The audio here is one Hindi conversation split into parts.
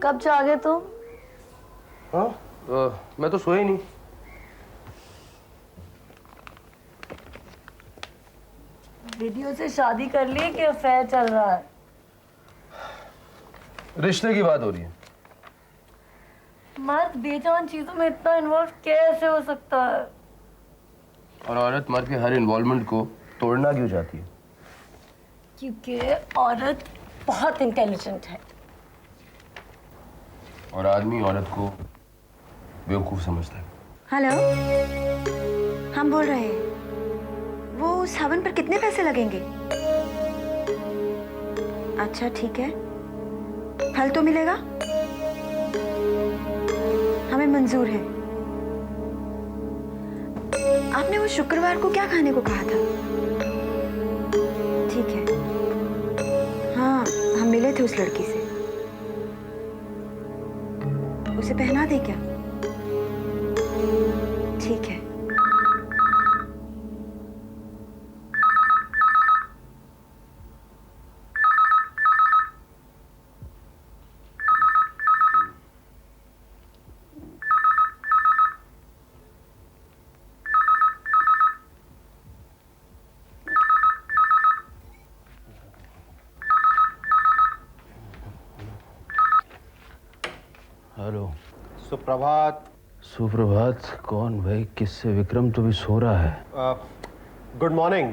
कब जागे तुम? हाँ मैं तो सोया ही नहीं। वीडियो से शादी कर ली कि अफेयर चल रहा है? रिश्ते की बात हो रही है। मर्द बेजान चीजों में इतना इन्वॉल्व कैसे हो सकता है? और औरत मर्द के हर इन्वॉल्वमेंट को तोड़ना क्यों चाहती है? क्योंकि औरत बहुत इंटेलिजेंट है और आदमी औरत को बेवकूफ समझता है। हेलो, हम बोल रहे हैं। वो उस हवन पर कितने पैसे लगेंगे? अच्छा ठीक है, फल तो मिलेगा? हमें मंजूर है। आपने वो शुक्रवार को क्या खाने को कहा था? ठीक है, हाँ हम मिले थे उस लड़की से। उसे पहना दे क्या? ठीक है। हेलो। सुप्रभात। सुप्रभात कौन भाई? किससे? विक्रम तो भी सो रहा है। Good morning.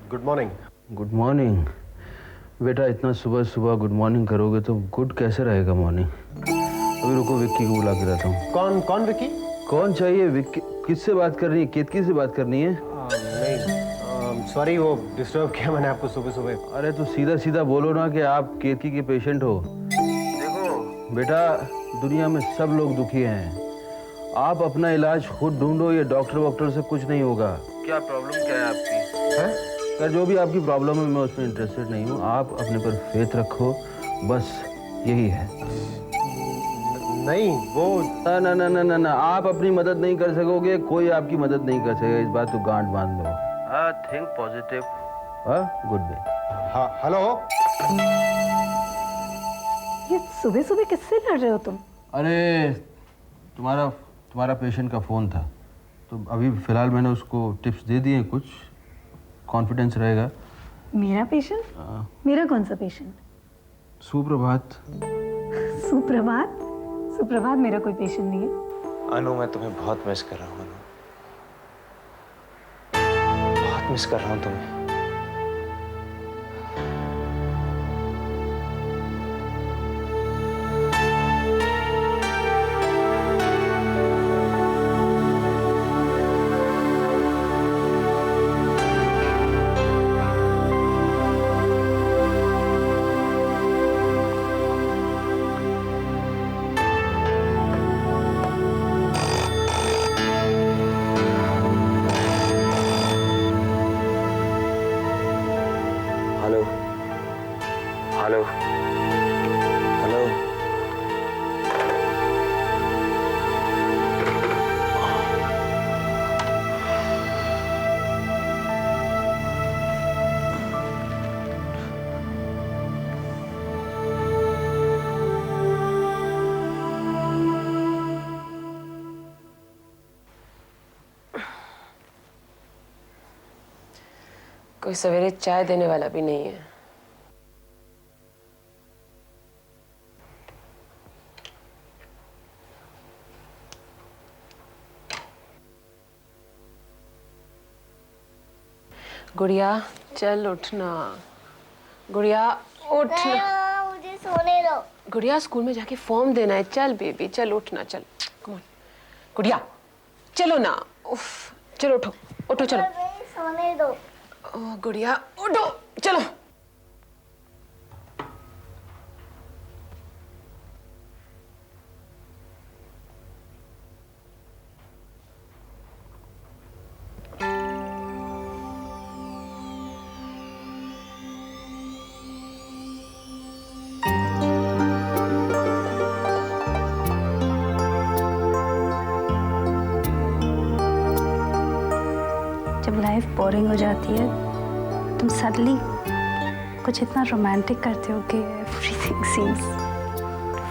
Good morning. Good morning. बेटा इतना सुबह सुबह गुड मॉर्निंग करोगे तो गुड कैसे रहेगा मॉर्निंग? अभी रुको, विक्की को बुला के लाता हूँ। कौन कौन विक्की? कौन चाहिए? विक्की किससे बात करनी है? केतकी से बात करनी है? नहीं सॉरी, वो डिस्टर्ब किया मैंने आपको सुबह सुबह। अरे तो सीधा सीधा बोलो ना कि आप केतकी के पेशेंट हो। देखो बेटा, दुनिया में सब लोग दुखी हैं। आप अपना इलाज खुद ढूंढो, ये डॉक्टर वॉक्टर से कुछ नहीं होगा। क्या प्रॉब्लम क्या है आपकी? हैं? सर जो भी आपकी प्रॉब्लम है मैं उसमें इंटरेस्टेड नहीं हूँ। आप अपने पर फेथ रखो, बस यही है। नहीं वो ना ना ना ना ना ना, आप अपनी मदद नहीं कर सकोगे, कोई आपकी मदद नहीं कर सकेगा। इस बात को गांठ बांध लो। हाँ, थिंक पॉजिटिव। हाँ, गुड डे। हाँ हेलो। ये सुबह सुबह किससे लड़ रहे हो तुम? अरे तुम्हारा पेशेंट का फ़ोन था, तो अभी फ़िलहाल मैंने उसको टिप्स दे दिए, कुछ कॉन्फिडेंस रहेगा। मेरा पेशेंट? मेरा कौन सा पेशेंट? सुप्रभात। सुप्रभात? सुप्रभात मेरा कोई पेशेंट नहीं है। अनु, मैं तुम्हें बहुत मिस कर रहा हूँ अनु, बहुत मिस कर रहा हूँ तुम्हें। Hello hello hello. कोई सवेरे चाय देने वाला भी नहीं है। गुड़िया चल उठना, गुड़िया उठना। मुझे सोने दो। गुड़िया स्कूल में जाके फॉर्म देना है। चल बेबी चल उठना, चल कम ऑन गुड़िया, चलो ना। उफ, चलो उठो उठो चलो। सोने दो। ओ गुड़िया उठो चलो। जब लाइफ बोरिंग हो जाती है तुम सडनली कुछ इतना रोमांटिक करते हो कि everything seems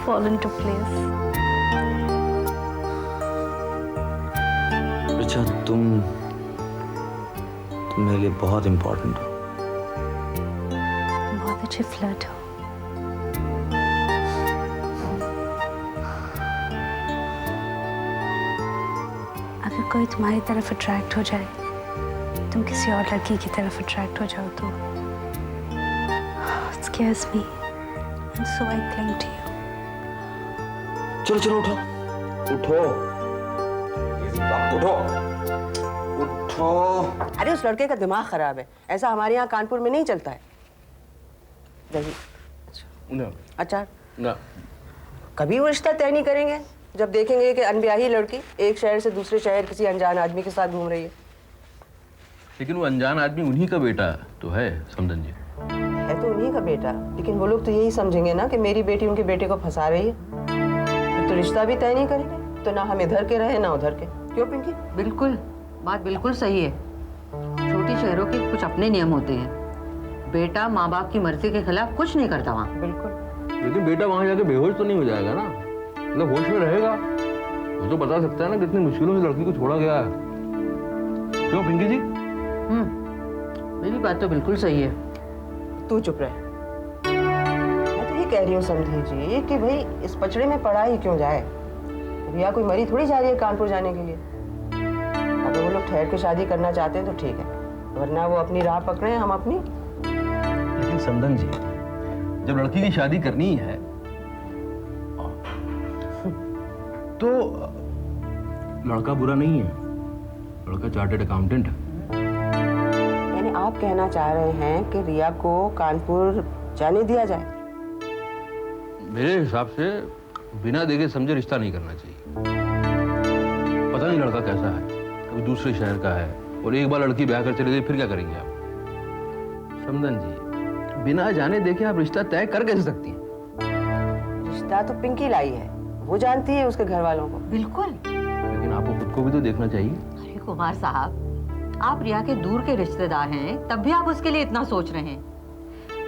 fall into place. Richa, तुम मेरे लिए बहुत इम्पोर्टेंट हो। बहुत अच्छे फ्लर्ट हो। अगर कोई तुम्हारी तरफ अट्रैक्ट हो जाए, तुम किसी और लड़की की तरफ अट्रैक्ट हो जाओ तो it scares me and so I cling to you. चलो चलो उठो उठो उठो उठो। अरे उस लड़के का दिमाग खराब है, ऐसा हमारे यहाँ कानपुर में नहीं चलता है। दही अचार ना कभी वो रिश्ता तय नहीं करेंगे जब देखेंगे कि अनब्याही लड़की एक शहर से दूसरे शहर किसी अनजान आदमी के साथ घूम रही है। लेकिन वो अनजान आदमी उन्हीं का बेटा तो है समधन जी। है तो उन्हीं का बेटा, लेकिन वो लोग तो यही समझेंगे ना कि मेरी बेटी उनके बेटे को फंसा रही है। तो रिश्ता भी तय नहीं करेंगे तो ना हम इधर के रहे ना उधर के। क्यों पिंकी? बिल्कुल, बात बिल्कुल सही है। छोटी शहरों के कुछ अपने नियम होते हैं। बेटा माँ बाप की मर्जी के खिलाफ कुछ नहीं करता वहाँ। बिल्कुल। लेकिन बेटा वहां जाके बेहोश तो नहीं हो जाएगा ना, मतलब होश में रहेगा। वो तो बता सकता है ना कितनी मुश्किलों से लड़की को छोड़ा गया है। क्यों पिंकी जी? मेरी बात तो बिल्कुल सही है। तू चुप रहे। मैं तो ये कह रही हूँ समझी जी कि भाई इस पचड़े में पड़ा ही क्यों जाए। रिया कोई मरी थोड़ी जा रही है कानपुर जाने के लिए। अगर वो लोग ठहर के शादी करना चाहते हैं तो ठीक है, वरना वो अपनी राह पकड़े, हम अपनी। लेकिन समधन जी, जब लड़की की शादी करनी है तो लड़का बुरा नहीं है, लड़का चार्टर्ड अकाउंटेंट है। यानी आप कहना चाह रहे हैं कि रिया को कानपुर जाने दिया जाए? मेरे हिसाब से बिना देखे समझे रिश्ता नहीं करना चाहिए। पता नहीं लड़का कैसा है, कभी दूसरे शहर का है, और एक बार लड़की ब्याह कर चले गई फिर क्या करेंगे आप? समधन जी, बिना जाने देखे आप रिश्ता तय कर कैसे सकती हैं? रिश्ता तो पिंकी लाई है, वो जानती है उसके घर वालों को। बिल्कुल। लेकिन आपको खुद को भी तो देखना चाहिए। अरे कुमार साहब, आप रिया के दूर के रिश्तेदार हैं, तब भी आप उसके लिए इतना सोच रहे हैं।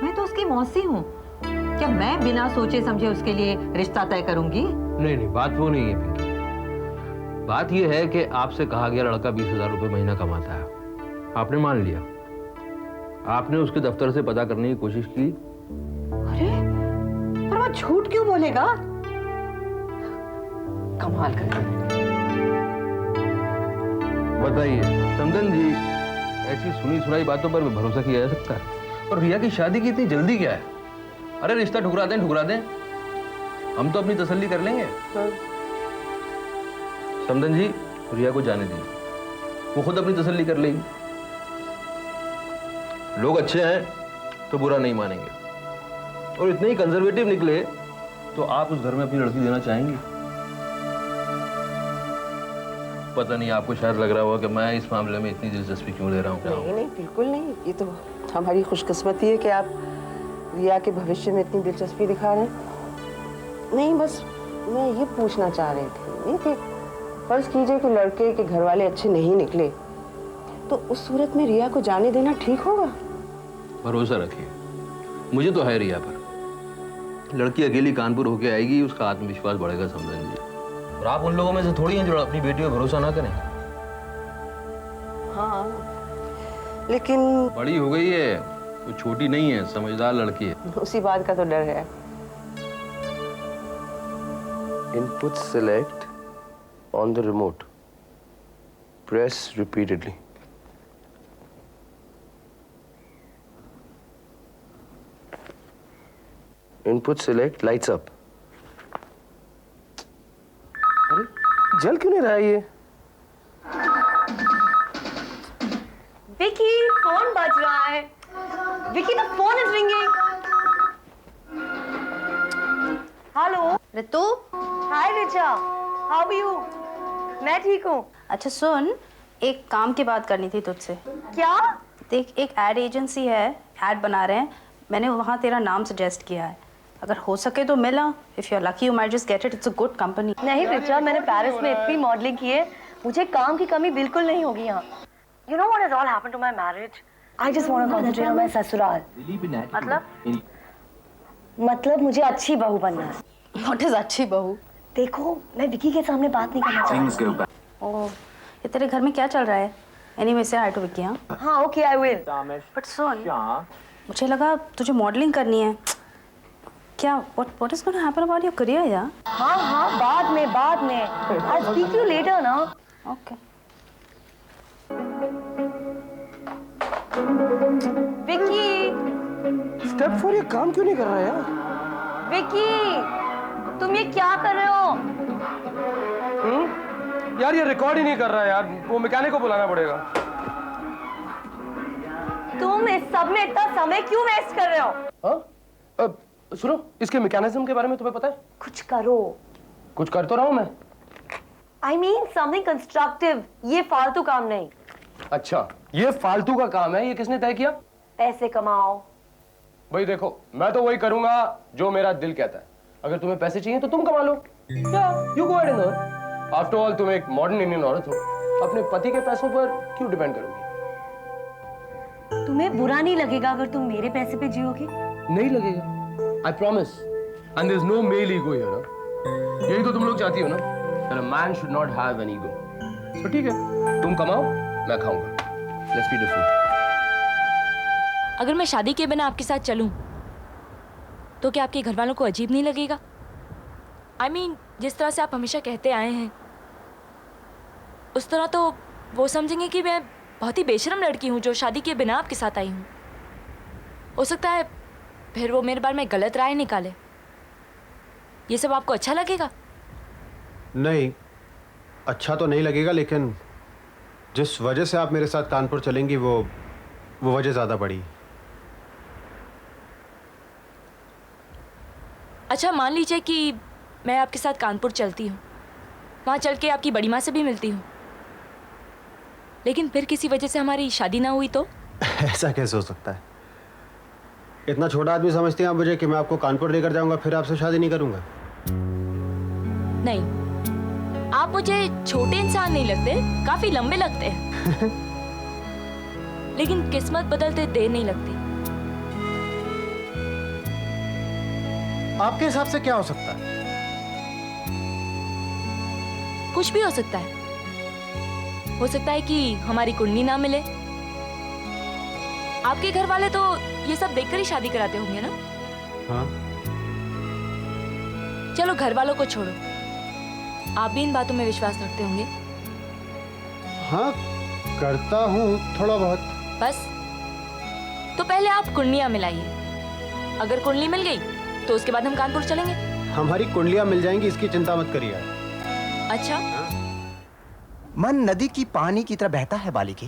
मैं तो उसकी मौसी हूँ, क्या मैं बिना सोचे समझे उसके लिए रिश्ता तय करूंगी? नहीं नहीं, बात वो नहीं है पिंकी। बात ये है कि आपसे कहा गया लड़का 20,000 रुपए महीना कमाता है, आपने मान लिया। आपने उसके दफ्तर से पता करने की कोशिश की। अरे पर वो झूठ क्यों बोलेगा? कमाल कर। बताइए समधन जी, ऐसी सुनी सुनाई बातों पर भरोसा किया जा सकता है? और रिया की शादी की इतनी जल्दी क्या है? अरे रिश्ता ठुकरा दें, हम तो अपनी तसल्ली कर लेंगे। समधन जी, रिया को जाने दीजिए, वो खुद अपनी तसल्ली कर लेगी। लोग अच्छे हैं तो बुरा नहीं मानेंगे, और इतने ही कंजर्वेटिव निकले तो आप उस घर में अपनी लड़की देना चाहेंगी? पता नहीं, आपको शायद लग रहा होगा कि मैं इस मामले में इतनी दिलचस्पी क्यों ले रहा हूँ। नहीं नहीं, बिल्कुल नहीं। ये तो हमारी खुशकिस्मती है कि आप रिया के भविष्य में इतनी दिलचस्पी दिखा रहे हैं। नहीं, बस मैं ये पूछना चाह रही थी कि फर्ज कीजिए कि लड़के के घर वाले अच्छे नहीं निकले, तो उस सूरत में रिया को जाने देना ठीक होगा? भरोसा रखिए, मुझे तो है रिया पर। लड़की अकेली कानपुर होके आएगी, उसका आत्मविश्वास बढ़ेगा समझन जी। और आप उन लोगों में से थोड़ी हैं जो अपनी बेटी पर भरोसा ना करें। हाँ, लेकिन बड़ी हो गई है, वो छोटी नहीं है, समझदार लड़की है। उसी बात का तो डर है। Input select on the remote. Press repeatedly. Input select lights up. अरे जल क्यों नहीं रहा है ये? विकी, फोन बज रहा है। Vicky, the phone is ringing. Hello Ritu. Hi Richa, how are you? मैं ठीक हूँ। अच्छा सुन, एक काम की बात करनी थी तुझसे। क्या? देख, एक एड एजेंसी है, एड बना रहे हैं, मैंने वहाँ तेरा नाम सजेस्ट किया है, अगर हो सके तो मिला। If you are lucky you might just get it, it's a good company. नहीं रिचा, मैंने पेरिस में इतनी मॉडलिंग की है, मुझे काम की कमी बिल्कुल नहीं होगी यहाँ। You know what has all happened to my marriage? I just want to concentrate on my ससुराल। मतलब मुझे अच्छी बहू बनना है। What is अच्छी बहू? देखो मैं विकी के सामने बात नहीं करना चाहती। ओह, ये तेरे घर में क्या चल रहा है? Anyway, say hi to Vicky, हाँ? हाँ ओके आई विल। But सुन, मुझे लगा तुझे मॉडलिंग करनी है। क्या? What is going to happen about your career, यार? हाँ हाँ बाद में। I'll speak to you later ना। Okay. विकी, स्टेप 4 ये काम क्यों नहीं कर रहा यार? विकी, तुम ये क्या कर रहे हो? यार ये रिकॉर्ड ही नहीं कर रहा है यार, वो मैकेनिक को बुलाना पड़ेगा। तुम इस सब में इतना समय क्यों वेस्ट कर रहे हो? हाँ? सुनो, इसके मैकेनिज्म के बारे में तुम्हें पता है? कुछ करो। कुछ कर तो रहा हूँ मैं। I mean something constructive. ये फालतू काम नहीं। अच्छा, ये फालतू का काम है, ये किसने तय किया? पैसे कमाओ। भाई देखो, मैं तो वही करूंगा जो मेरा दिल कहता है। अगर तुम्हें पैसे चाहिए तो तुम कमा लो। You go ahead and earn. After all, तुम एक मॉडर्न इंडियन औरत हो, अपने पति के पैसों पर क्यों डिपेंड करोगी? तुम्हें बुरा नहीं लगेगा अगर तुम मेरे पैसे पे जियोगे? नहीं लगेगा। I promise. And there's no male ego here. ना? यही तो तुम लोग चाहती हो ना? That a man should not have an ego. तो ठीक है, तुम कमाओ, मैं खाऊंगा। Let's be different. अगर मैं शादी के बिना आपके साथ चलूं, तो क्या आपके घर वालों को अजीब नहीं लगेगा? I mean, जिस तरह से आप हमेशा कहते आए हैं, उस तरह तो वो समझेंगे कि मैं बहुत ही बेशरम लड़की हूँ जो शादी के बिना आपके साथ आई हूँ। हो सकता है फिर वो मेरे बारे में गलत राय निकाले। ये सब आपको अच्छा लगेगा? नहीं, अच्छा तो नहीं लगेगा, लेकिन जिस वजह से आप मेरे साथ कानपुर चलेंगी वो वजह ज़्यादा बड़ी। अच्छा, मान लीजिए कि मैं आपके साथ कानपुर चलती हूँ, वहाँ चल के आपकी बड़ी माँ से भी मिलती हूँ, लेकिन फिर किसी वजह से हमारी शादी ना हुई तो? ऐसा कैसे हो सकता है? इतना छोटा आदमी समझते हैं आप मुझे कि मैं आपको कानपुर लेकर जाऊंगा फिर आपसे शादी नहीं करूंगा? नहीं, आप मुझे छोटे इंसान नहीं लगते, काफी लंबे लगते हैं। लेकिन किस्मत बदलते देर नहीं लगती। आपके हिसाब से क्या हो सकता है? कुछ भी हो सकता है। हो सकता है कि हमारी कुंडली ना मिले। आपके घर वाले तो ये सब देखकर ही शादी कराते होंगे ना? हाँ। चलो घर वालों को छोड़ो, आप भी इन बातों में विश्वास रखते होंगे। हाँ, करता हूँ थोड़ा बहुत। बस, तो पहले आप कुंडलियां मिलाइए। अगर कुंडली मिल गई तो उसके बाद हम कानपुर चलेंगे। हमारी कुंडलियां मिल जाएंगी, इसकी चिंता मत करिए। अच्छा। मन नदी की पानी की तरह बहता है बालिके,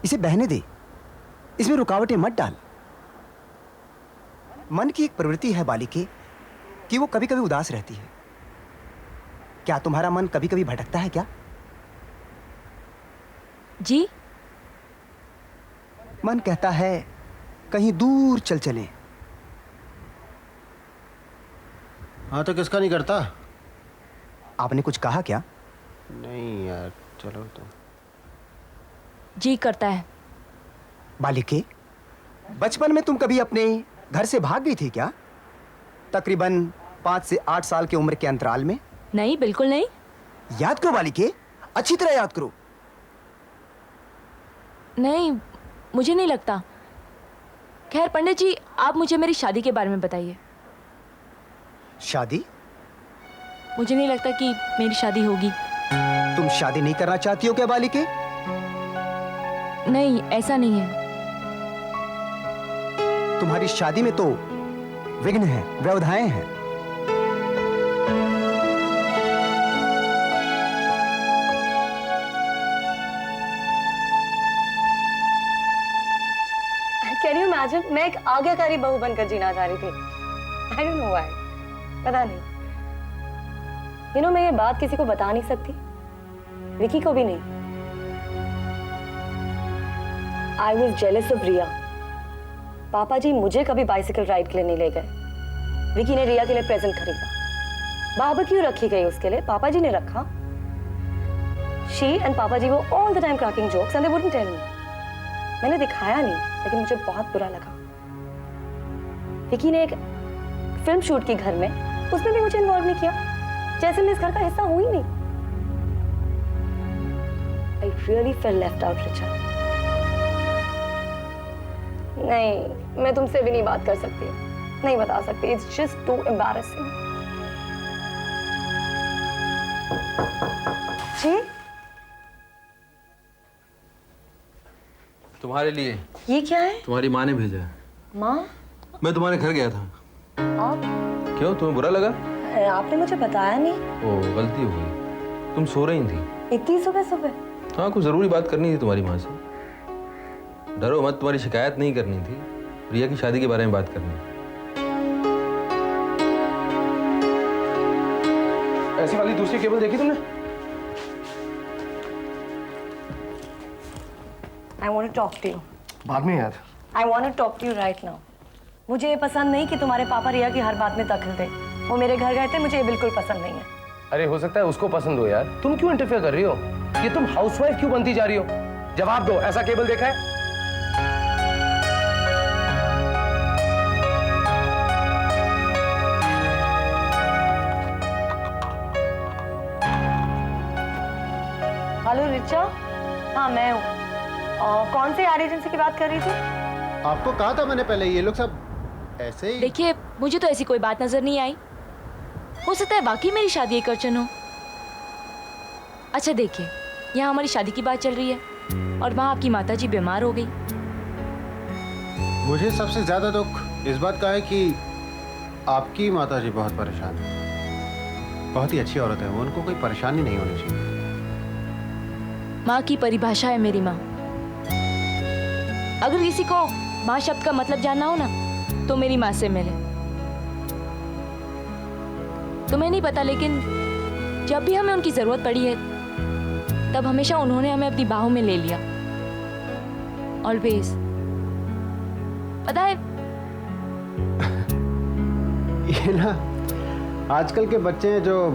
इसे बहने दे, इसमें रुकावटें मत डाल। मन की एक प्रवृत्ति है बालिके कि वो कभी कभी उदास रहती है। क्या तुम्हारा मन कभी कभी भटकता है क्या? जी? मन कहता है कहीं दूर चल चलें। हाँ, तो किसका नहीं करता? आपने कुछ कहा क्या? नहीं यार, चलो तो। जी करता है। बालिके, बचपन में तुम कभी अपने घर से भाग गई थी क्या? तकरीबन 5 से 8 साल की उम्र के अंतराल में? नहीं, बिल्कुल नहीं। याद करो बालिके, अच्छी तरह याद करो। नहीं, मुझे नहीं लगता। खैर पंडित जी, आप मुझे मेरी शादी के बारे में बताइए। शादी? मुझे नहीं लगता कि मेरी शादी होगी। तुम शादी नहीं करना चाहती हो क्या बालिके? नहीं, ऐसा नहीं है। तुम्हारी शादी में तो विघ्न है, व्यवधाएं हैं। Can you imagine? मैं एक आज्ञाकारी बहू बनकर जीना चाह रही थी। I don't know why. पता नहीं। You know, मैं ये बात किसी को बता नहीं सकती, विकी को भी नहीं। I was jealous of रिया। पापा जी मुझे कभी बाइसिकल राइड के लिए नहीं ले गए। विकी ने रिया के लिए प्रेजेंट खरीदा। बारबेक्यू रखी गई उसके लिए, पापा जी ने रखा। She and पापा जी वो all the time cracking jokes and they wouldn't tell me. मैंने दिखाया नहीं, लेकिन मुझे बहुत बुरा लगा। विकी ने एक फिल्म शूट की घर में, उसमें भी मुझे इन्वॉल्व नहीं किया, जैसे मैं इस घर का हिस्सा हूं ही नहीं। I really felt left out, Richa. नहीं, मैं तुमसे भी नहीं बात कर सकती, नहीं बता सकती। It's just too embarrassing। जी? तुम्हारे लिए। ये क्या है? तुम्हारी माँ ने भेजा है। माँ? मैं तुम्हारे घर गया था। आप? क्यों, तुम्हें बुरा लगा? आपने मुझे बताया नहीं। ओह, गलती हो गई। तुम सो रही थी। इतनी सुबह सुबह? हाँ, कुछ जरूरी बात करनी थी तुम्हारी माँ से। डरो मत, तुम्हारी शिकायत नहीं करनी थी, रिया की शादी के बारे में बात करनी। ऐसी वाली दूसरी केबल देखी तुमने? I want to talk to you। बाद में यार। I want to talk to you right now। मुझे ये पसंद नहीं कि तुम्हारे पापा रिया की हर बात में दखल दे। वो मेरे घर गए थे, मुझे ये बिल्कुल पसंद नहीं है। अरे हो सकता है उसको पसंद हो यार, तुम क्यों इंटरफेयर कर रही हो? ये तुम हाउसवाइफ क्यों बनती जा रही हो? जवाब दो, ऐसा केबल देखा है? हेलो रिचा। हाँ मैं हूँ। कौन सी एड एजेंसी की बात कर रही थी? आपको कहा था मैंने पहले, ये लोग सब ऐसे ही। देखिए, मुझे तो ऐसी कोई बात नजर नहीं आई। हो सकता है वाकई मेरी शादी एक अर्चन हो। अच्छा देखिए, यहाँ हमारी शादी की बात चल रही है और वहाँ आपकी माताजी बीमार हो गई। मुझे सबसे ज्यादा दुख इस बात का है कि आपकी माताजी बहुत परेशान है। बहुत ही अच्छी औरत है वो, उनको कोई परेशानी नहीं होनी चाहिए। माँ की परिभाषा है मेरी माँ। अगर किसी को माँ शब्द का मतलब जानना हो ना, तो मेरी माँ से मिले। तुम्हें नहीं पता, लेकिन जब भी हमें उनकी जरूरत पड़ी है, तब हमेशा उन्होंने हमें अपनी बाहों में ले लिया। ऑलवेज। पता है, ये ना आजकल के बच्चे हैं जो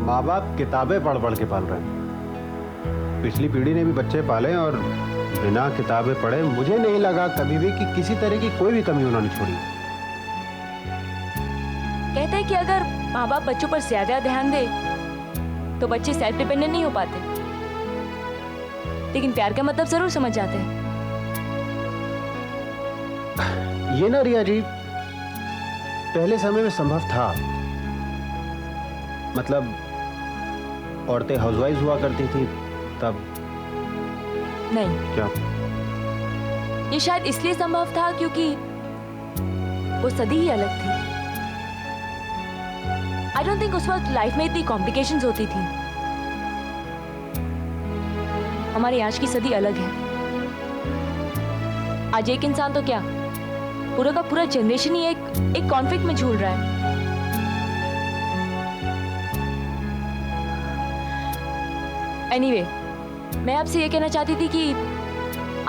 माँ बाप किताबें पढ़ पढ़ के पाल रहे हैं। पिछली पीढ़ी ने भी बच्चे पाले और बिना किताबें पढ़े मुझे नहीं लगा कभी भी कि किसी तरह की कोई भी कमी उन्होंने छोड़ी। कहते हैं कि अगर माँ बाप बच्चों पर ज्यादा ध्यान दे तो बच्चे सेल्फ डिपेंडेंट नहीं हो पाते, लेकिन प्यार का मतलब जरूर समझ जाते हैं। ये ना रिया जी, पहले समय में संभव था। मतलब औरतें हाउसवाइफ हुआ करती थी तब। नहीं, क्या? ये शायद इसलिए संभव था क्योंकि वो सदी ही अलग थी। आई डोंट थिंक उस वक्त लाइफ में इतनी कॉम्प्लिकेशंस होती थी। हमारी आज की सदी अलग है। आज एक इंसान तो क्या, पूरा का पूरा जनरेशन ही एक कॉन्फ्लिक्ट में झूल रहा है। एनीवे, मैं आपसे ये कहना चाहती थी कि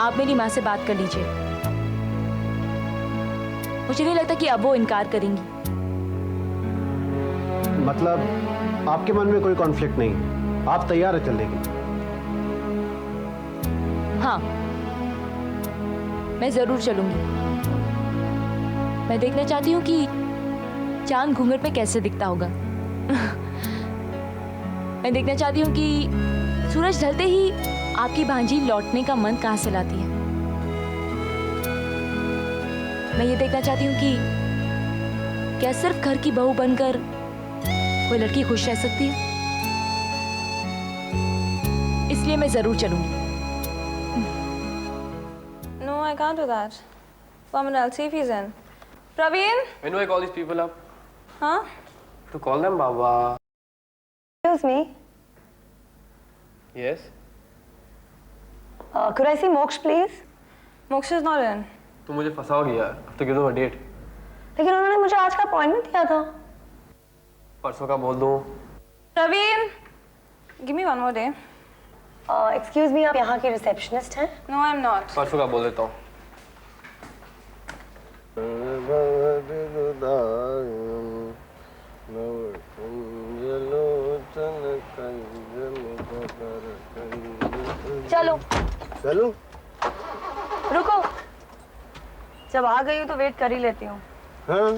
आप मेरी माँ से बात कर लीजिए। मुझे नहीं लगता कि अब वो इनकार करेंगी। मतलब आपके मन में कोई कॉन्फ्लिक्ट नहीं, आप तैयार है चलने के लिए? हाँ, मैं जरूर चलूंगी। मैं देखना चाहती हूँ कि चांद घूंघट में कैसे दिखता होगा। मैं देखना चाहती हूँ कि सूरज ढलते ही आपकी भांजी लौटने का मन कहाँ से लाती है। मैं ये देखना चाहती हूँ कि क्या सिर्फ घर की बहू बनकर कोई लड़की खुश रह सकती है। इसलिए मैं जरूर चलूंगी। No, I can't do that. Someone else, see if he's in. Praveen? When do I call these people up? Huh? To call them, Baba. Excuse me. Yes. Could I see Moksh, please? Moksh is not in. तुम मुझे फंसाओगी यार, अब तो गिव दो डेट। लेकिन उन्होंने मुझे आज का अपॉइंटमेंट दिया था। परसों का बोल दूं। Praveen, give me one more day. Excuse me, आप यहाँ की रिसेप्शनिस्ट हैं? No, I'm not. परसों का बोल देता हूँ। चलो। चलो। रुको, जब आ गई हूँ तो वेट कर ही लेती हूँ। हाँ।